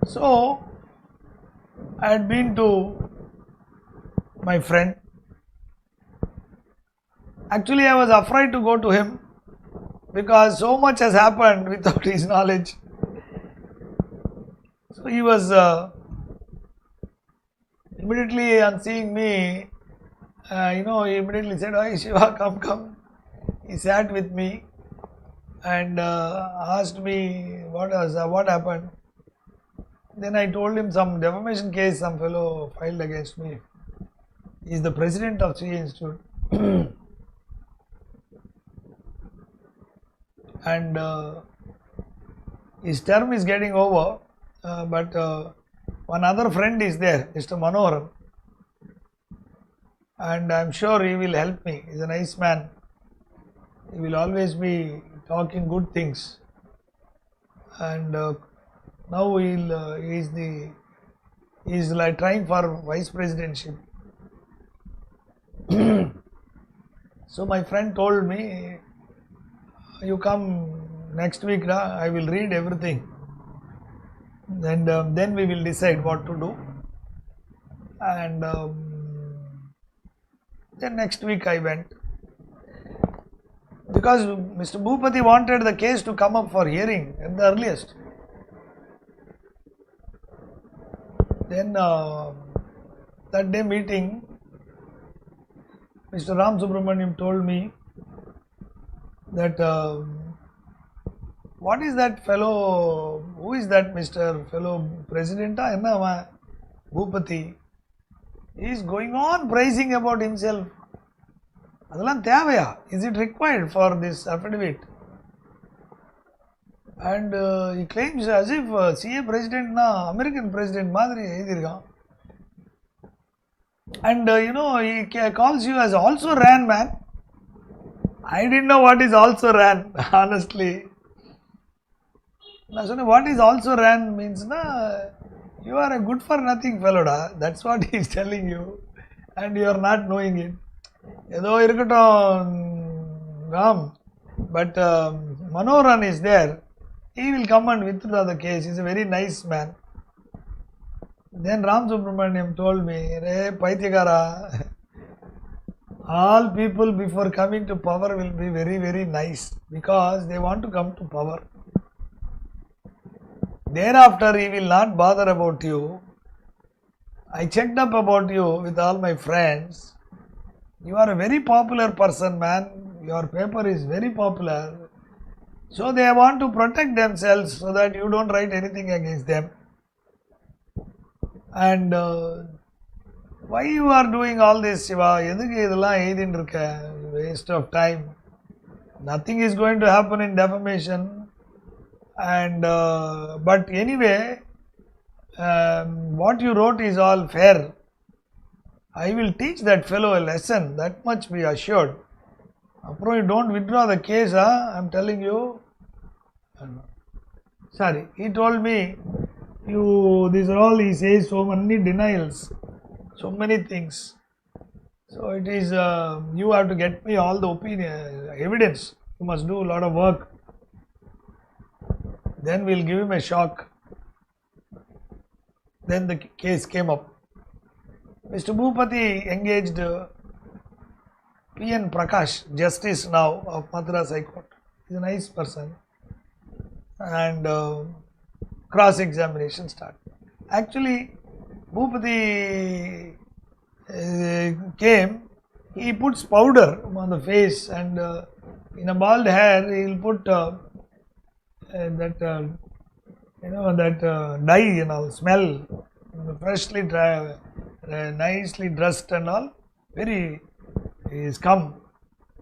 So I had been to my friend. Actually, I was afraid to go to him because so much has happened without his knowledge. So he was immediately on seeing me, he immediately said, "Hey Shiva, come, come." He sat with me and asked me what happened. Then I told him some defamation case some fellow filed against me. He is the president of CA Institute. And his term is getting over, but one other friend is there, Mr. Manoharan, and I am sure he will help me. He is a nice man. He will always be talking good things, and now he is like trying for vice presidentship. So my friend told me, "You come next week, I will read everything, and then we will decide what to do." And then next week I went, because Mr. Bhupati wanted the case to come up for hearing at the earliest. Then that day meeting, Mr. Ram Subramaniam told me that what is that fellow, who is that Mr. fellow president, Bhupati, he is going on praising about himself. Is it required for this affidavit? And he claims as if CA president na American president madri edirgan. And he calls you as also ran man. I didn't know what is also ran, honestly. What is also ran means you are a good for nothing fellow, that's what he is telling you, and you are not knowing it. Ram, but Manoharan is there. He will come and withdraw the case. He is a very nice man. Then Ram Subramaniam told me, "Re Paityagara, all people before coming to power will be very, very nice because they want to come to power. Thereafter, he will not bother about you. I checked up about you with all my friends. You are a very popular person, man. Your paper is very popular. So they want to protect themselves so that you don't write anything against them. And why you are doing all this, Shiva? Waste of time. Nothing is going to happen in defamation. And but anyway, what you wrote is all fair. I will teach that fellow a lesson, that much be assured. Apro, you don't withdraw the case, I am telling you." Sorry, he told me, these are all, he says so many denials, so many things. So it is, you have to get me all the evidence. You must do a lot of work. Then we'll give him a shock. Then the case came up. Mr. Bhupati engaged P.N. Prakash, Justice now of Madras High Court. He is a nice person. And cross-examination started. Actually, Bhupati came, he puts powder on the face, and in a bald hair he will put that dye, smell, freshly dry, nicely dressed and all. He is come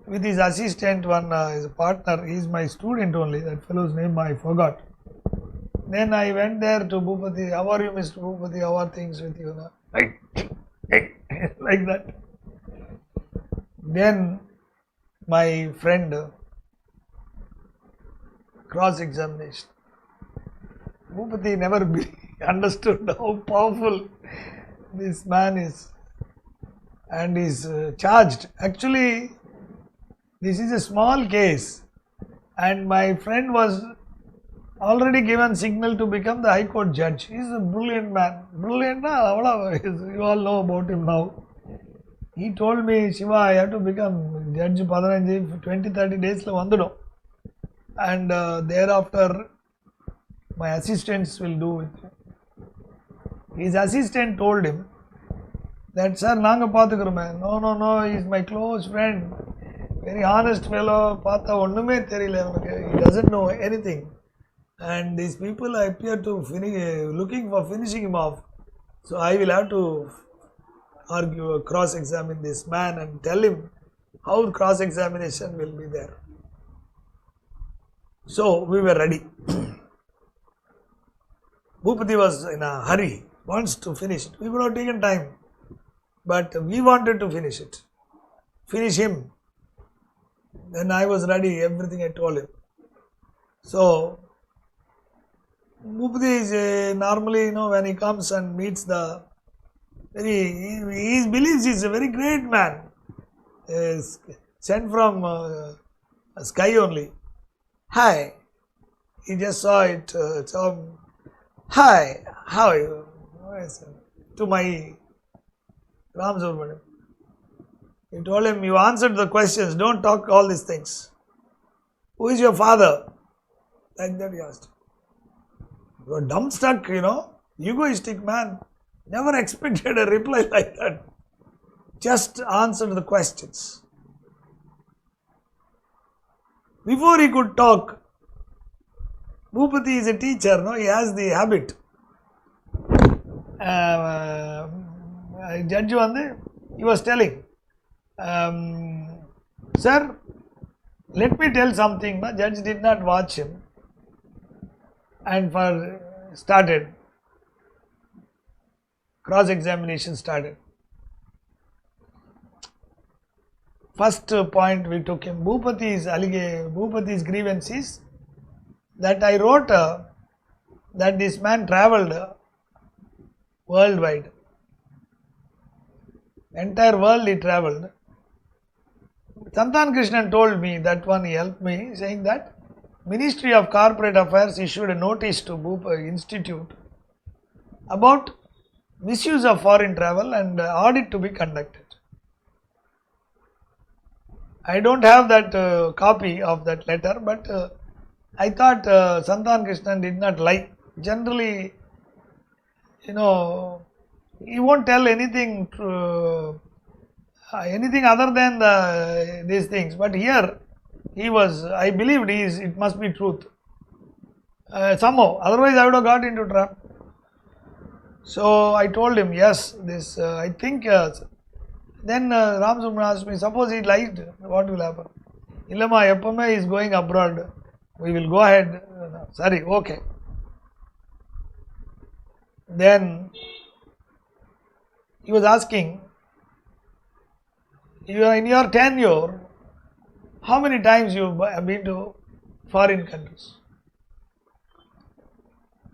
with his assistant, his partner. He is my student only. That fellow's name I forgot. Then I went there to Bhupati. "How are you, Mr. Bhupati? How are things with you?" Like that. Then my friend, cross-examination. Bhupati never understood how powerful this man is, and is charged. Actually, this is a small case, and my friend was already given signal to become the High Court judge. He is a brilliant man. Brilliant, you all know about him now. He told me, Shiva, I have to become judge 20-30 days. And thereafter, my assistants will do it. His assistant told him that, sir, naanga paathukurume. No, he is my close friend. Very honest fellow. He doesn't know anything. And these people appear to looking for finishing him off. So I will have to argue, cross-examine this man and tell him how cross-examination will be there. So we were ready. Bhupati was in a hurry, wants to finish it. We would have taken time, but we wanted to finish it. Finish him. Then I was ready, everything I told him. So Bhupati is normally, when he comes and meets he believes he is a very great man, sent from sky only. Hi, he just saw it, hi, how are you? To my Ram Subramaniam. He told him, you answered the questions, don't talk all these things. Who is your father? Like that he asked. You are dumbstruck, egoistic man. Never expected a reply like that. Just answered the questions. Before he could talk, Bhupati is a teacher, he has the habit. Judge he was telling, sir, let me tell something. Judge did not watch him and started. Cross-examination started. First point we took him, Bhupati's grievance is that I wrote that this man travelled worldwide. Entire world he travelled. Santan Krishnan told me, that one he helped me, saying that Ministry of Corporate Affairs issued a notice to Bhupati Institute about misuse of foreign travel and audit to be conducted. I don't have that copy of that letter, but I thought Santan Krishnan did not lie. Generally, he won't tell anything other than these things. But here, I believed it must be truth. Somehow, otherwise I would have got into trap. So I told him, yes, this, I think, then Ram Subramaniam asked me, suppose he lied, what will happen? Illama, Eppame is going abroad, we will go ahead. Sorry, okay. Then he was asking, in your tenure, how many times you have been to foreign countries?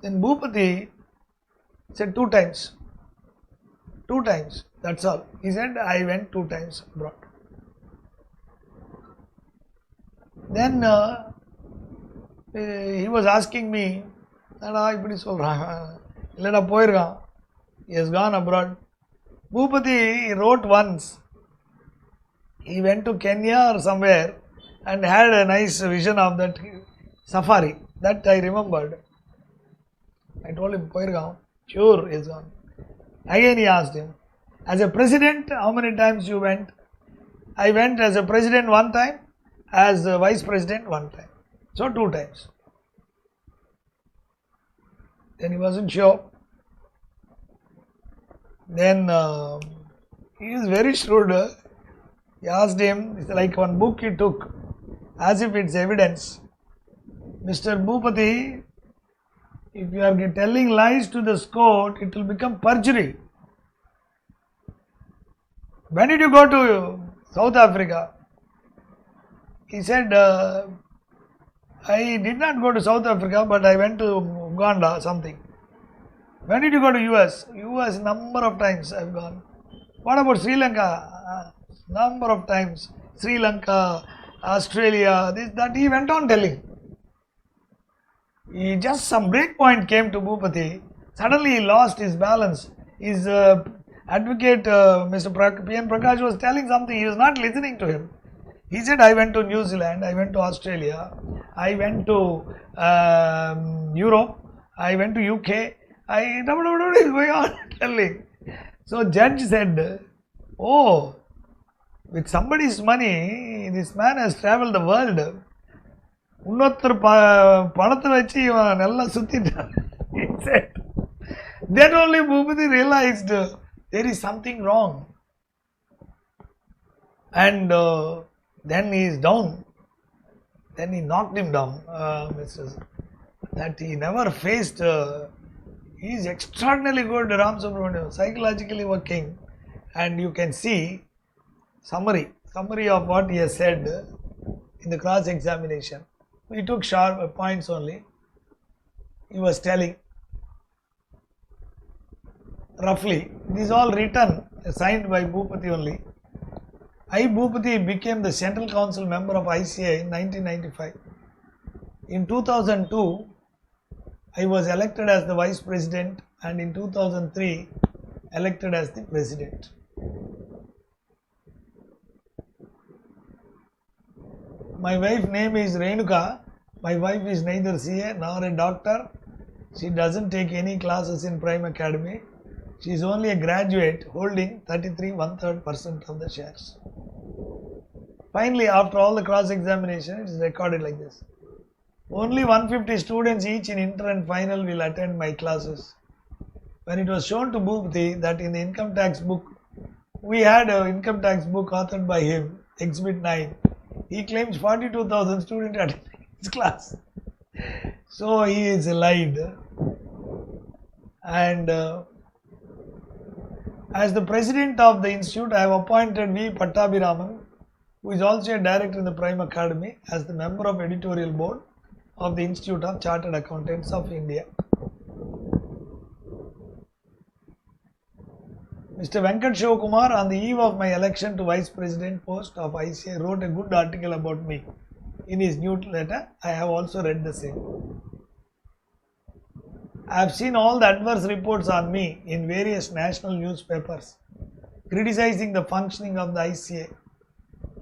Then Bhupati said 2 times. 2 times, that's all. He said, I went 2 times abroad. Then he was asking me, he has gone abroad. Bhupati wrote once, he went to Kenya or somewhere and had a nice vision of that safari. That I remembered. I told him, sure, he is gone. Again he asked him, as a president, how many times you went? I went as a president 1 time, as a vice president 1 time. So 2 times. Then he wasn't sure. Then he is very shrewd. He asked him, it's like one book he took, as if it's evidence. Mr. Bhupati, if you are telling lies to this court, it will become perjury. When did you go to South Africa? He said, I did not go to South Africa, but I went to Uganda, something. When did you go to US? US, number of times I have gone. What about Sri Lanka? Number of times. Sri Lanka, Australia, this, that, he went on telling. just some break point came to Bhupati. Suddenly he lost his balance. His advocate, Mr. P.N. Prakash, was telling something. He was not listening to him. He said, I went to New Zealand, I went to Australia, I went to Europe, I went to UK, is going on telling. So judge said, oh, with somebody's money, this man has traveled the world. இன்னொருத்தர் பணத்தை வச்சு இவன் நல்லா சுத்திட்டான். He said. Then only Bhupati realized there is something wrong. And then he is down. Then he knocked him down. That he never faced. He is extraordinarily good, Ram Subramaniam, psychologically working. And you can see summary of what he has said in the cross examination. He took sharp points only. He was telling roughly. This is all written, signed by Bhupati only. I, Bhupati, became the Central Council member of ICA in 1995. In 2002, I was elected as the Vice President, and in 2003, elected as the President. My wife's name is Renuka. My wife is neither CA nor a doctor. She doesn't take any classes in Prime Academy. She is only a graduate holding 33 1/3% of the shares. Finally, after all the cross examination, it is recorded like this. Only 150 students each in inter and final will attend my classes. When it was shown to Bhupati that in the income tax book, we had an income tax book authored by him, Exhibit 9. He claims 42,000 students attending his class. So he is lied. And as the president of the institute, I have appointed V. Pattabhiraman, who is also a director in the Prime Academy, as the member of editorial board of the Institute of Chartered Accountants of India. Mr. Venkat Shivakumar, on the eve of my election to Vice President post of ICA, wrote a good article about me in his newsletter. I have also read the same. I have seen all the adverse reports on me in various national newspapers criticizing the functioning of the ICA.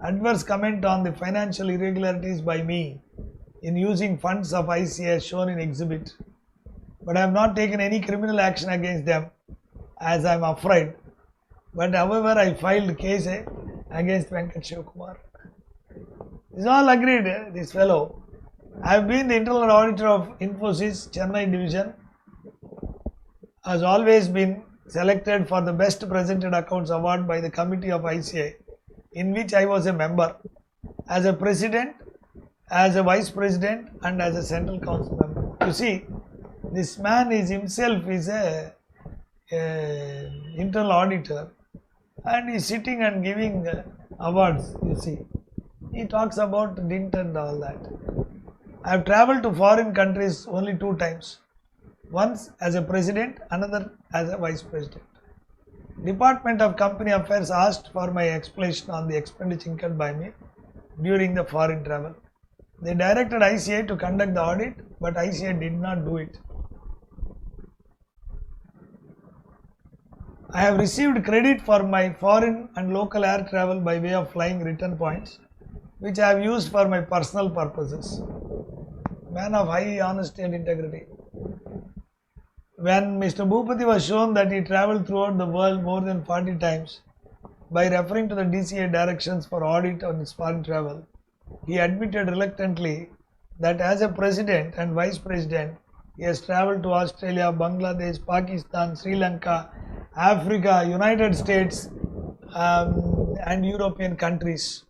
Adverse comment on the financial irregularities by me in using funds of ICA as shown in exhibit. But I have not taken any criminal action against them, as I am afraid. But however, I filed case against Venkat Shivakumar. It's all agreed, this fellow. I have been the internal auditor of Infosys Chennai division, has always been selected for the best presented accounts award by the committee of ICA, in which I was a member, as a president, as a vice president, and as a central council member. You see, this man is himself is a internal auditor, and he is sitting and giving awards. You see, he talks about dint and all that. I have travelled to foreign countries only 2 times. Once as a president, another as a vice president. Department of Company Affairs asked for my explanation on the expenditure incurred by me during the foreign travel. They directed ICA to conduct the audit, but ICA did not do it. I have received credit for my foreign and local air travel by way of flying return points, which I have used for my personal purposes. Man of high honesty and integrity. When Mr. Bhupati was shown that he travelled throughout the world more than 40 times by referring to the DCA directions for audit on his foreign travel, he admitted reluctantly that as a president and vice president, he has travelled to Australia, Bangladesh, Pakistan, Sri Lanka, Africa, United States, and European countries.